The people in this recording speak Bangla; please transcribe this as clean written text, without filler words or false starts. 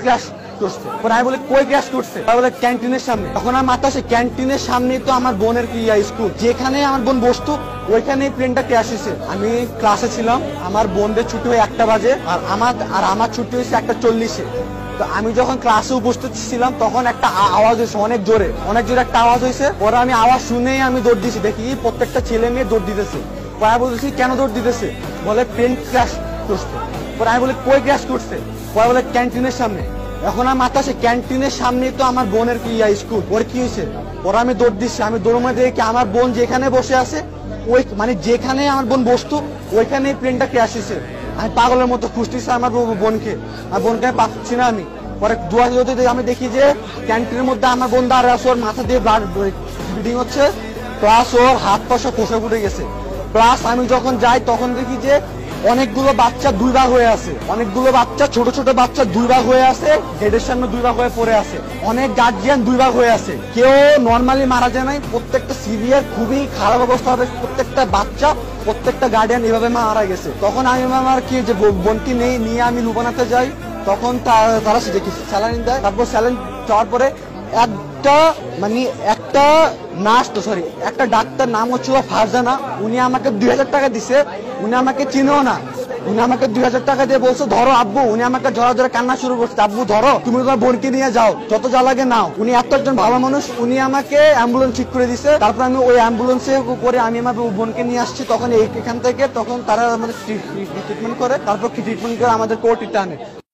ক্র্যাশ করছে। আমি বলি কই ক্র্যাশ করছে? বলে ক্যান্টিনের সামনে। তখন আমার মাথা আসে ক্যান্টিনের সামনে তো আমার বোনের কি স্কুল, যেখানে আমার বোন বসতো ওইখানে প্লেনটা ক্র্যাশ হয়েছে। আমি ক্লাসে ছিলাম, আমার বোনদের ছুটি হয় 1টা বাজে আর আমার ছুটি হয়েছে 1টা 40-এ। তো আমি যখন ক্লাসে উপস্থিত ছিলাম তখন একটা আওয়াজ হয়েছে অনেক জোরে একটা আওয়াজ হয়েছে। পরে আমি আওয়াজ শুনেই আমি দৌড় দিয়েছি, দেখি প্রত্যেকটা ছেলে মেয়ে দৌড় দিতেছে। পরে বলতেছি কেন দৌড় দিতেছে? বলে প্লেন ক্র্যাশ করছে। পরে আমি বলি কই ক্র্যাশ করছে? পরে বলে ক্যান্টিনের সামনে। এখন আমার মাথা আসে ক্যান্টিনের সামনে তো আমার বোনের কি স্কুল, ওর কি হয়েছে? পরে আমি দৌড় দিচ্ছি, আমি দৌড় মাঝে দেখি আমার বোন যেখানে বসে আছে ওই মানে যেখানে আমার বোন বসতো ওইখানে প্লেনটা ক্র্যাশ হয়েছে। আমি পাগলের মতো খুঁজতেছি আমার বোনকে, আর বোনকে পাচ্ছি না। আমি পরে আমি দেখি যে ক্যান্টিনের মধ্যে আমার বোন দাঁড়িয়ে আছে, ওর মাথা দিয়ে ব্লাড ব্লিডিং হচ্ছে, প্লাস ওর হাত পা সব খসে ফুটে গেছে। প্লাস আমি যখন যাই তখন দেখি যে অনেকগুলো বাচ্চা 2 ভাগ হয়ে আছে, অনেকগুলো বাচ্চা ছোট ছোট বাচ্চা 2 ভাগ হয়ে আছে, গেটের সামনে 2 ভাগ হয়ে পড়ে আছে। অনেক গার্জিয়ান 2 ভাগ হয়ে আছে, কেউ নর্মালি মারা যায় নাই, প্রত্যেকটা সিভিয়ার খুবই খারাপ অবস্থা হবে, প্রত্যেকটা বাচ্চা প্রত্যেকটা গার্ডিয়ান এভাবে মারা গেছে। তখন আমি আমার কি যে বোনকে নিয়ে আমি লুবানাতে যাই, তখন তারা দেখি স্যালাইন দেয়। তারপর স্যালাইন যাওয়ার পরে একটা নার্স একটা ডাক্তার, নাম হচ্ছে ফারজানা, উনি আমাকে 2000 টাকা দিছে। উনি আমাকে চিনেও না, উনি আমাকে 2000 টাকা দিয়ে বলছে ধরো আব্বু। উনি আমাকে ধরা ধরে কান্না শুরু করছে, আব্বু ধরো, তুমি তোমার বোনকে নিয়ে যাও, যত যা লাগে নাও। উনি এত একজন ভালো মানুষ, উনি আমাকে অ্যাম্বুলেন্স ঠিক করে দিছে। তারপর আমি ওই অ্যাম্বুলেন্সে করে আমি আমার বোনকে নিয়ে আসছি। তখন এখান থেকে তখন তারা আমাদের ট্রিটমেন্ট করে, তারপর ট্রিটমেন্ট করে আমাদের কোর্টে টানে।